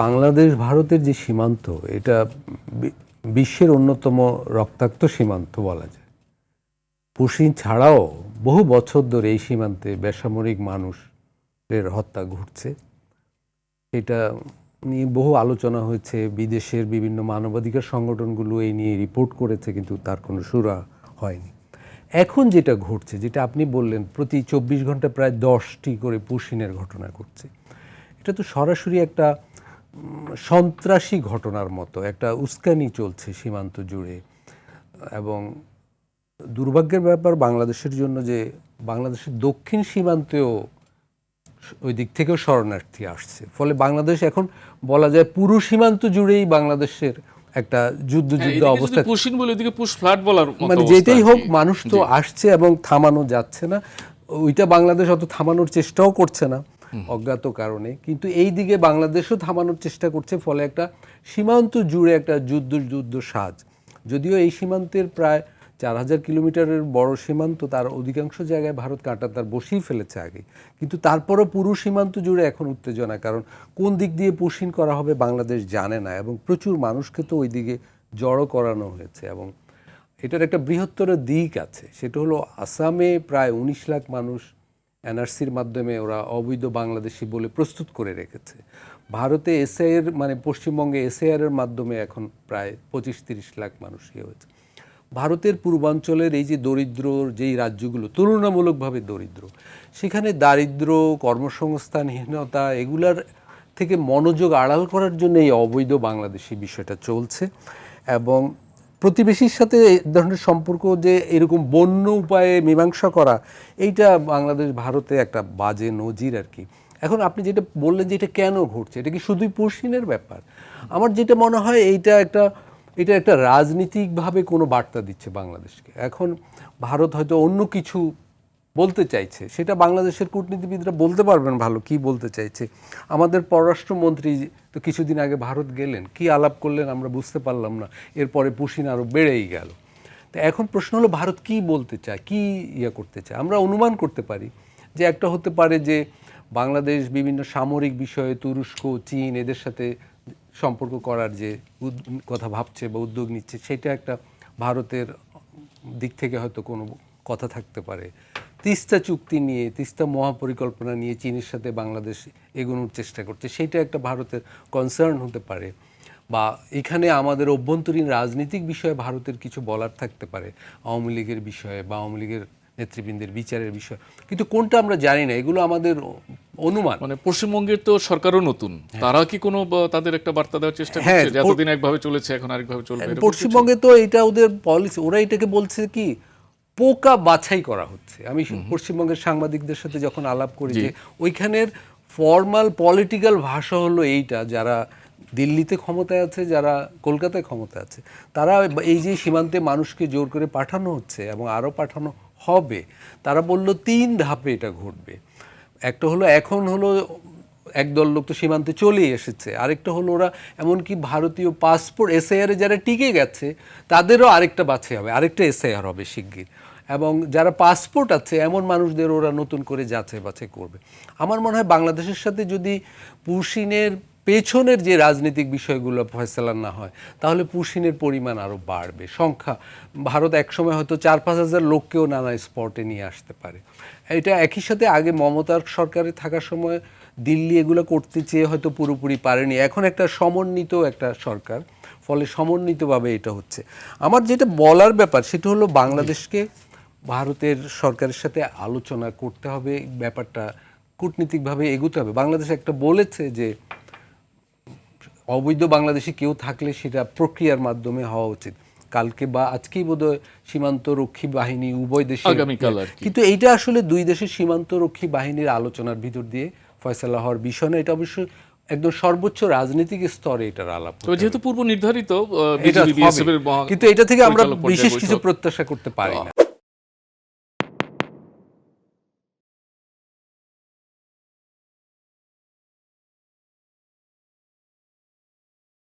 বাংলাদেশ ভারতের যে সীমান্ত, এটা বিশ্বের অন্যতম রক্তাক্ত সীমান্ত বলা যায়। পুশিন ছাড়াও বহু বছর ধরে এই সীমান্তে বেসামরিক মানুষের হত্যা ঘটছে। এটা নিয়ে বহু আলোচনা হয়েছে, বিদেশের বিভিন্ন মানবাধিকার সংগঠনগুলো এই নিয়ে রিপোর্ট করেছে, কিন্তু তার কোনো সুরা হয়নি। এখন যেটা ঘটছে, যেটা আপনি বললেন, প্রতি 24 ঘন্টা প্রায় 10টি করে পুশিনের ঘটনা ঘটছে। এটা তো সরাসরি একটা সন্ত্রাসী ঘটনার মতো, একটা উস্কানি চলছে সীমান্ত জুড়ে। এবং দুর্ভাগ্যের ব্যাপার বাংলাদেশের জন্য যে বাংলাদেশের দক্ষিণ সীমান্তেও ওই দিক থেকেও শরণার্থী আসছে। ফলে বাংলাদেশ এখন বলা যায় পুরো সীমান্ত জুড়েই বাংলাদেশের একটা যুদ্ধ অবস্থা। পুশিন বলে এদিকে পুশ ফ্লাড বলার মানে যেটাই হোক, মানুষ তো আসছে এবং থামানো যাচ্ছে না। ওইটা বাংলাদেশ অত থামানোর চেষ্টাও করছে না অজ্ঞাত কারণে, কিন্তু এই দিকে বাংলাদেশও থামানোর চেষ্টা করছে। ফলে একটা সীমান্ত জুড়ে একটা যুদ্ধ সাজ। যদিও এই সীমান্তের প্রায় 4000 কিলোমিটারের বড় সীমান্ত, তার অধিকাংশ জায়গায় ভারত কাঁটাতার বসিয়ে ফেলেছে আগে, কিন্তু তারপরও পুরো সীমান্ত জুড়ে এখন উত্তেজনা। কারণ কোন দিক দিয়ে পুশিন করা হবে বাংলাদেশ জানে না, এবং প্রচুর মানুষকে তো ওই দিকে জড়ো করানো হয়েছে। এবং এটার একটা বৃহত্তর দিক আছে, সেটা হলো আসামে প্রায় 19 লাখ মানুষ এনআরসির মাধ্যমে ওরা অবৈধ বাংলাদেশি বলে প্রস্তুত করে রেখেছে। ভারতে এসআইআর মানে পশ্চিমবঙ্গে এসআইআরের মাধ্যমে এখন প্রায় 25-30 লাখ মানুষ হয়েছে। ভারতের পূর্বাঞ্চলের এই যে দরিদ্র যেই রাজ্যগুলো তুলনামূলকভাবে দরিদ্র, সেখানে দারিদ্র্য, কর্মসংস্থানহীনতা এগুলার থেকে মনোযোগ আড়াল করার জন্য এই অবৈধ বাংলাদেশি বিষয়টা চলছে। এবং প্রতিবেশীর সাথে এই ধরনের সম্পর্ক যে এরকম বন্য উপায়ে মীমাংসা করা, এইটা বাংলাদেশ ভারতে একটা বাজে নজির আর কি। এখন আপনি যেটা বললেন যে এটা কেন ঘটছে, এটা কি শুধুই পুশিনের ব্যাপার? আমার যেটা মনে হয় এটা একটা রাজনীতিকভাবে কোনো বার্তা দিচ্ছে বাংলাদেশকে। এখন ভারত হয়তো অন্য কিছু বলতে চাইছে, সেটা বাংলাদেশের কূটনীতিবিদরা বলতে পারবেন ভালো কি বলতে চাইছে। আমাদের পররাষ্ট্রমন্ত্রী তো কিছুদিন আগে ভারত গেলেন, কি আলাপ করলেন আমরা বুঝতে পারলাম না, এরপরে পুশিন আরও বেড়েই গেল। তো এখন প্রশ্ন হলো ভারত কি বলতে চায়, কি করতে চায়। আমরা অনুমান করতে পারি যে একটা হতে পারে যে বাংলাদেশ বিভিন্ন সামরিক বিষয়ে তুরস্ক, চীন এদের সাথে সম্পর্ক করার যে কথা ভাবছে বা উদ্যোগ নিচ্ছে, সেটা একটা ভারতের দিক থেকে হয়তো কোনো কথা থাকতে পারে। তিস্তা চুক্তি নিয়ে, তিস্তা মহাপরিকল্পনা নিয়ে চীনের সাথে বাংলাদেশ এগোনোর চেষ্টা করছে, সেটা একটা ভারতের কনসার্ন হতে পারে। বা এখানে আমাদের অভ্যন্তরীণ রাজনৈতিক বিষয়ে ভারতের কিছু বলার থাকতে পারে, আওয়ামী লীগের বিষয়ে বা আওয়ামী লীগের নেতৃবৃন্দের বিচারের বিষয়। কিন্তু কোনটা আমরা জানি না, এগুলো আমাদের অনুমান। মানে পশ্চিমবঙ্গের তো সরকারও নতুন, তারা কি কোনো তাদের একটা বার্তা দেওয়ার চেষ্টা করছে যে এতদিন একভাবে চলেছে এখন আরেকভাবে চলবে? পশ্চিমবঙ্গে তো এটা ওদের পলিসি, ওরা এটাকে বলছে কি পোকা বাছাই করা হচ্ছে। আমি পশ্চিমবঙ্গের সাংবাদিকদের সাথে যখন আলাপ করি যে ওইখানের ফর্মাল পলিটিক্যাল ভাষা হলো এইটা, যারা দিল্লিতে ক্ষমতায় আছে, যারা কলকাতায় ক্ষমতায় আছে, তারা এই যে সীমান্তে মানুষকে জোর করে পাঠানো হচ্ছে এবং আরও পাঠানো হবে, তারা বলল 3 ধাপে এটা ঘটবে। একটা হলো এখন হলো একদল লোক তো সীমান্তে চলে এসেছে, আরেকটা হলো ওরা এমনকি ভারতীয় পাসপোর্ট এসআইআরে যারা টিকে গেছে তাদেরও আরেকটা বাছাই হবে, আরেকটা এসআইআর হবে শিগগির। এবং যারা পাসপোর্ট আছে এমন মানুষদের ওরা নতুন করে যাচাই বাছাই করবে। আমার মনে হয় বাংলাদেশের সাথে যদি পুশিনের পেছনের যে রাজনৈতিক বিষয়গুলো ফয়সালা না হয়, তাহলে পুশিনের পরিমাণ আরও বাড়বে, সংখ্যা। ভারত একসময় হয়তো 4-5 হাজার লোককেও নানা স্পটে নিয়ে আসতে পারে। এটা একই সাথে আগে মমতার সরকারে থাকার সময় দিল্লি এগুলো করতে চেয়ে হয়তো পুরোপুরি পারেনি, এখন একটা সমন্বিত একটা সরকার, ফলে সমন্বিতভাবে এটা হচ্ছে। আমার যেটা বলার ব্যাপার সেটা হলো বাংলাদেশকে ভারতের সরকারের সাথে আলোচনা করতে হবে, ব্যাপারটা কূটনীতিকভাবে এগোতে হবে। বাংলাদেশ একটা বলেছে যে অবৈধ বাংলাদেশি কেউ থাকলে সেটা প্রক্রিয়ার মাধ্যমে হওয়া উচিত। কালকে বা আজকেই বোধহয় সীমান্ত রক্ষী বাহিনী উভয় দেশে, কিন্তু এইটা আসলে 2 দেশের সীমান্ত রক্ষী বাহিনীর আলোচনার ভিতর দিয়ে ফয়সালা হওয়ার বিষয় না। এটা অবশ্যই একদম সর্বোচ্চ রাজনৈতিক স্তরে এটার আলাপ, যেহেতু পূর্ব নির্ধারিত, কিন্তু এটা থেকে আমরা বিশেষ কিছু প্রত্যাশা করতে পারি না।